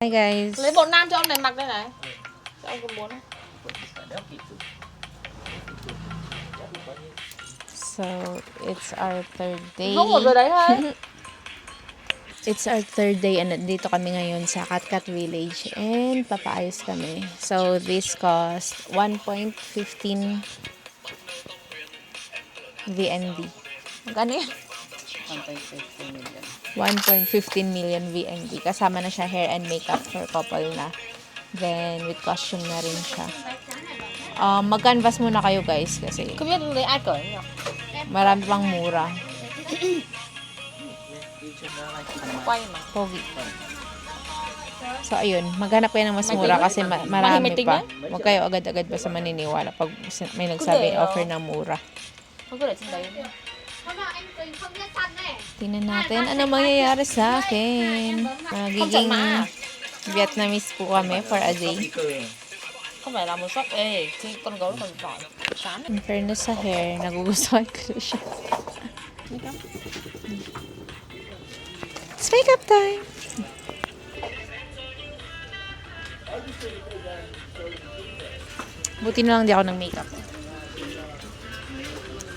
Hi guys. Lấy bộ nam cho ông này mặc đây này. Cho ông còn muốn này. So, it's our third day. Không một rồi đấy thôi. It's our third day and nandito kami ngayon sa Katkat Village and papaayos kami. So, this cost 1.15 VND. Magkano yan? 1.15 million VND. Kasama na siya hair and makeup for couple na. Then, with costume na rin siya. Mag-canvas muna kayo guys kasi Không biết lấy ai cởi nhỉ? marami pang mura. Quay mà. Pogi. So, ayun. Maghanap kayo ng mas May mura tingin? kasi marami May pa. tingin? Huwag kayo agad-agad basta maniniwala pag may nagsabi offer na mura. Không có để trên đấy. Tingnan natin ano mangyayari sa akin. Magiging Vietnamese po kami for a day. Không phải là một shop. Ê, chứ con gấu còn giỏi. Chán. In fairness sa hair, nagugustuhan ko siya. It's makeup time! Buti na lang di ako ng makeup.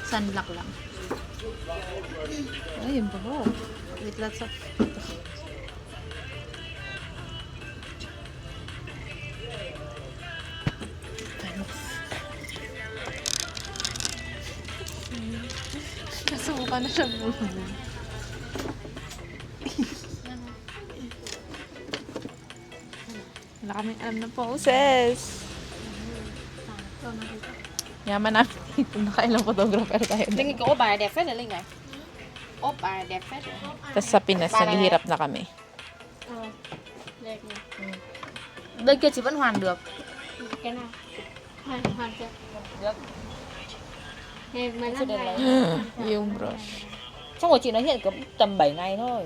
Sunblock lang. Ay, yun pa po. With lots of... Nasubukan na siya bulbul. Wala kaming alam na poses. Yaman namin. Nakailang photographer tayo. Linh có ốp bài đẹp phết rồi Linh này. Ốp bài đẹp phết rồi. Tapos sa Pinas, naghihirap na kami. Đây kia chị vẫn hoàn được. Cái nào? Hoàn chưa? Được. Ngày 15 Chưa được ngày. lấy. Yung brush. Trong của chị nó hiện có tầm 7 ngày thôi.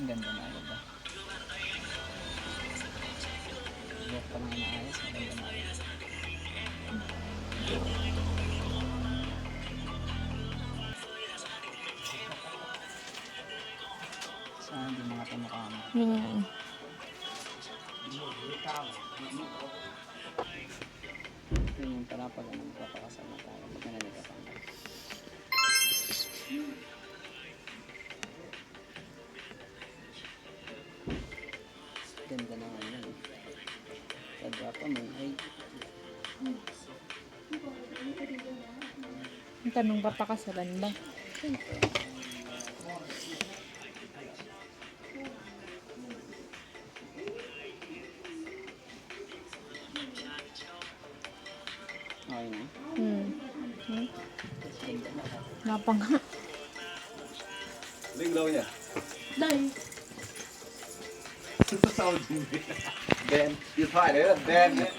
Ganda na agad ba? Buhok pa naman naayos, maganda na ayos. Sana hindi mga kamukha mo. Yung... Yun yung pala pag magpapakasal na tayo. Pag nanaliga pa nga. Ganda naman yun. Kadwa pa mo. Ay, Ang tanong, papakasalan ba? okay na. Ganda na. Napang... Linh đâu nhỉ? Đây. Sao đen, điện thoại đấy là đen đấy.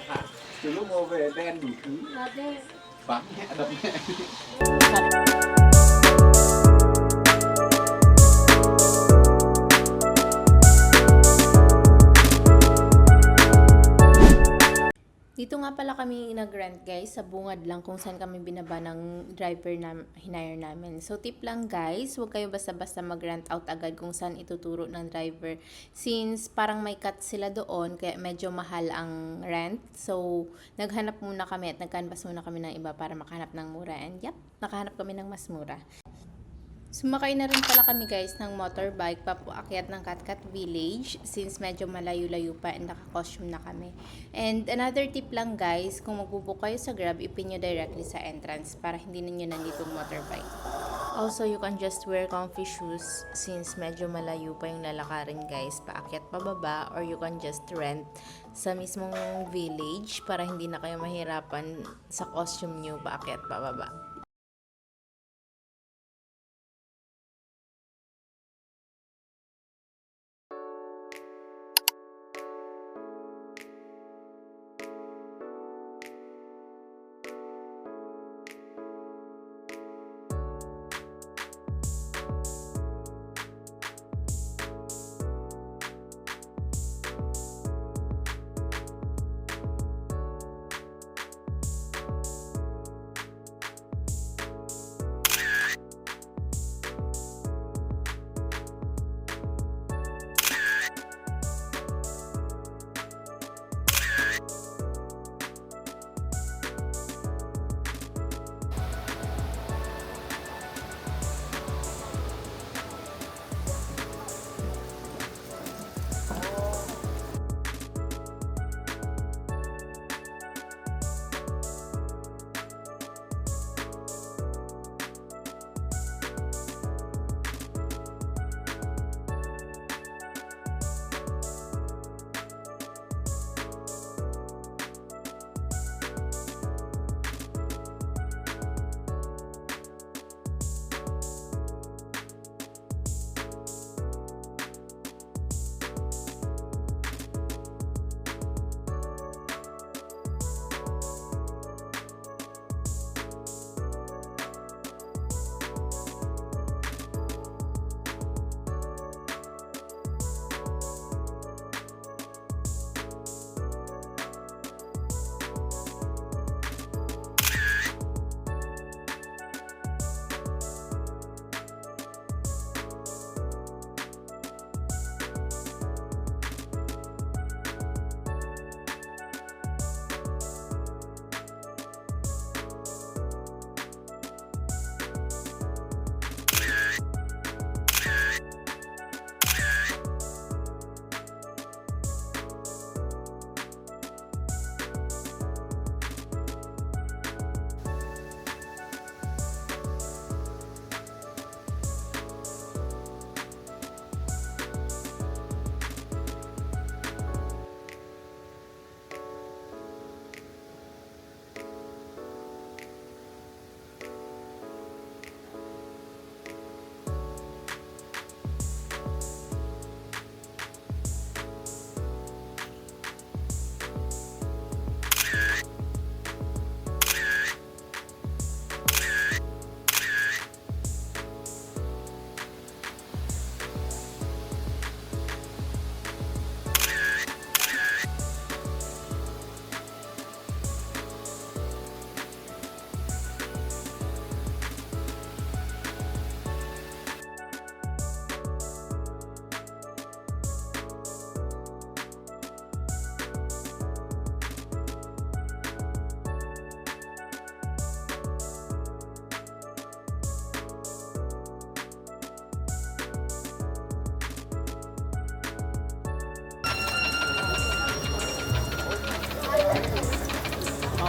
Từ lúc mua về đen đủ thứ. Là đây. Bắn nhẹ đập nhẹ. Dito nga pala kami nag-rent guys, sa bungad lang kung saan kami binaba ng driver na hinire namin. So tip lang guys, huwag kayo basta-basta mag-rent out agad kung saan ituturo ng driver. Since parang may cut sila doon, kaya medyo mahal ang rent. So naghanap muna kami at nag-canvas muna kami ng iba para makahanap ng mura. And yep, nakahanap kami ng mas mura. Sumakay na rin pala kami guys ng motorbike papuakyat ng Katkat Village since medyo malayo-layo pa and naka-costume na kami. And another tip lang guys, kung magbubook kayo sa Grab, ipin nyo directly sa entrance para hindi ninyo nandito motorbike. Also, you can just wear comfy shoes since medyo malayo pa yung lalakarin guys, paakyat pababa, or you can just rent sa mismong village para hindi na kayo mahirapan sa costume nyo paakyat pababa.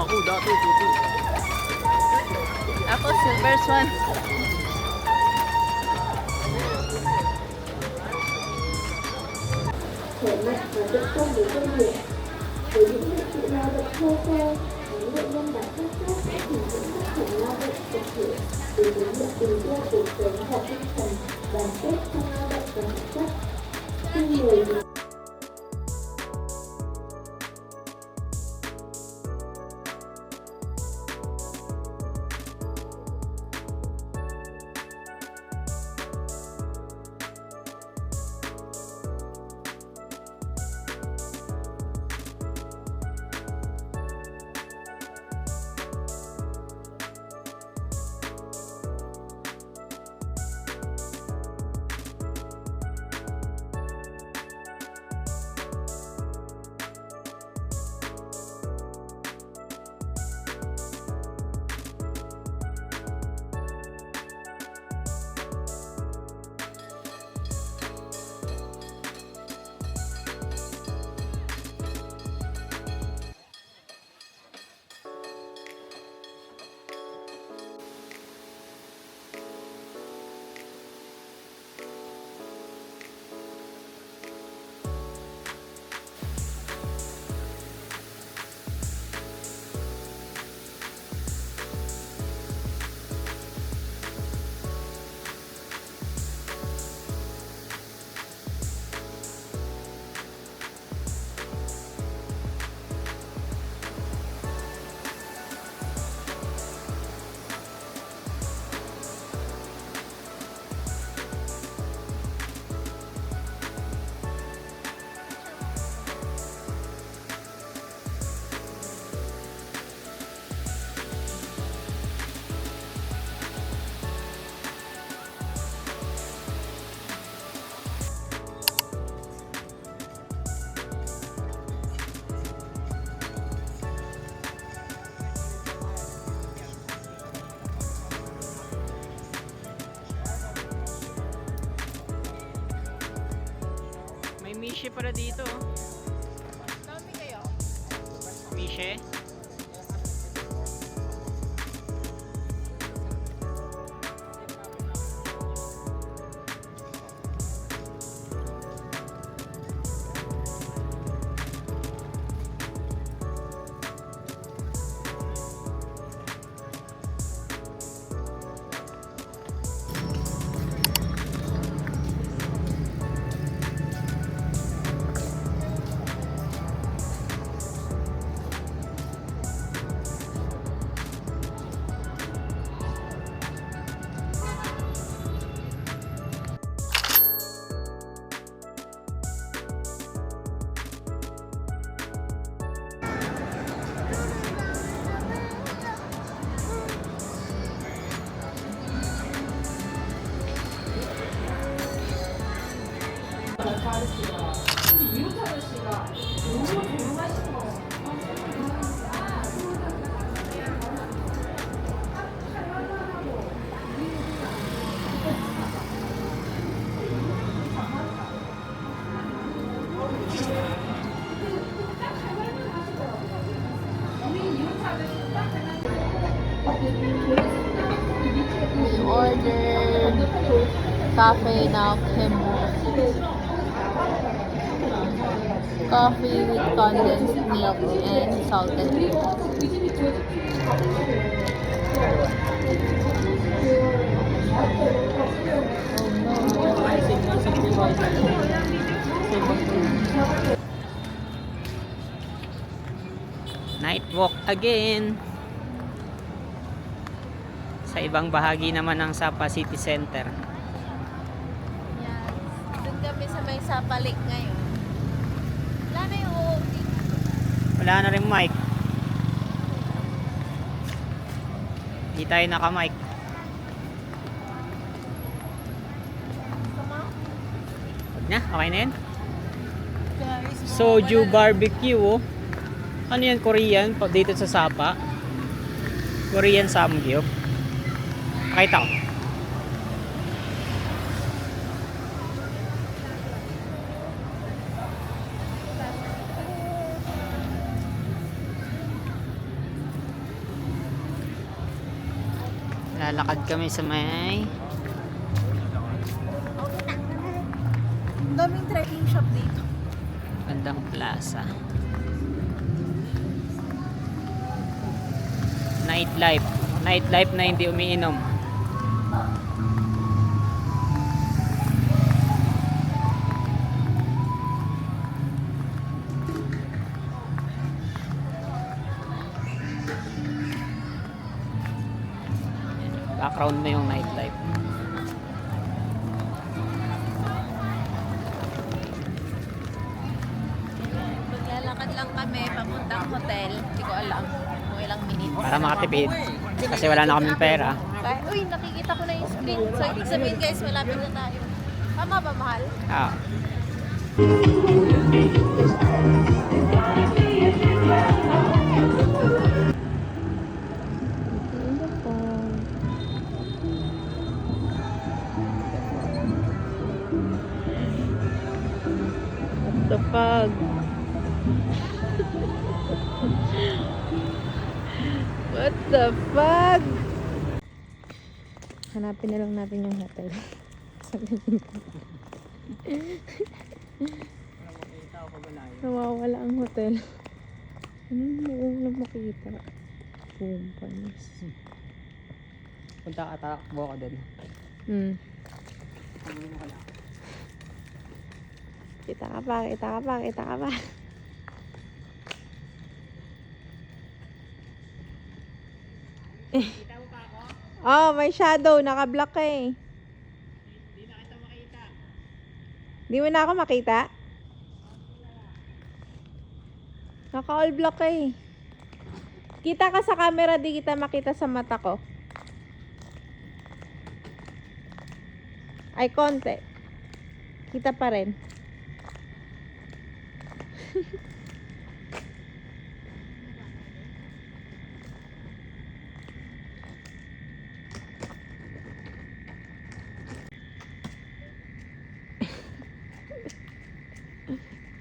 Ako dati, puti. Ako, silver swan. khỏe mạnh và tận tâm với công việc. Với những nhận sự lao động thô sơ, những bệnh nhân đã sắp xếp sẽ tìm những tác phẩm lao động tập thể để huấn luyện tình yêu cuộc sống và tinh thần đoàn kết trong lao động và sản xuất. Khi người May Mishe pala dito. Dami kayo. Mishe. We ordered cafe now Kimbo. Coffee with condensed milk and salted milk. Night walk again. Sa ibang bahagi naman ng Sapa City Center. Yes. Doon kami sa may Sapalik ngayon. Wala na yung OOT. Wala na rin mic. Hindi tayo naka-mic. Wag na, okay na yun. Soju barbecue, oh. Ano yan, Korean? Dito sa Sapa. Korean samgyup. Nakita ko. kami sa may Daming trekking shop dito. Gandang plaza. Nightlife na hindi umiinom. Background mo yung nightlife. Maglalakad lang kami papuntang hotel. Hindi ko alam kung ilang minutes. Para makatipid. Kasi wala na kaming pera. Uy, nakikita ko na yung screen. So, ibig sabihin guys, malapit na tayo. Tama ba, mahal? Ah. The fog. What the fuck? Hanapin na lang natin yung hotel. Nawawala ang hotel. Anong na makita? Companies. Punta ka, takbo ka doon. Kita ka pa, kita ka pa, kita ka pa. Kita mo pa ako? Oh, may shadow. Naka-block ka eh. Hindi na kita makita. Di mo na ako makita? Naka-all block ka eh. Kita ka sa camera, di kita makita sa mata ko. Ay, konti. Kita pa rin.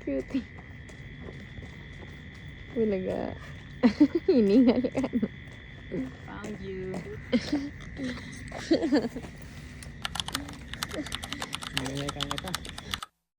Cutie. Bulaga. Hiningal ka. Found you. Nangyay kang ito.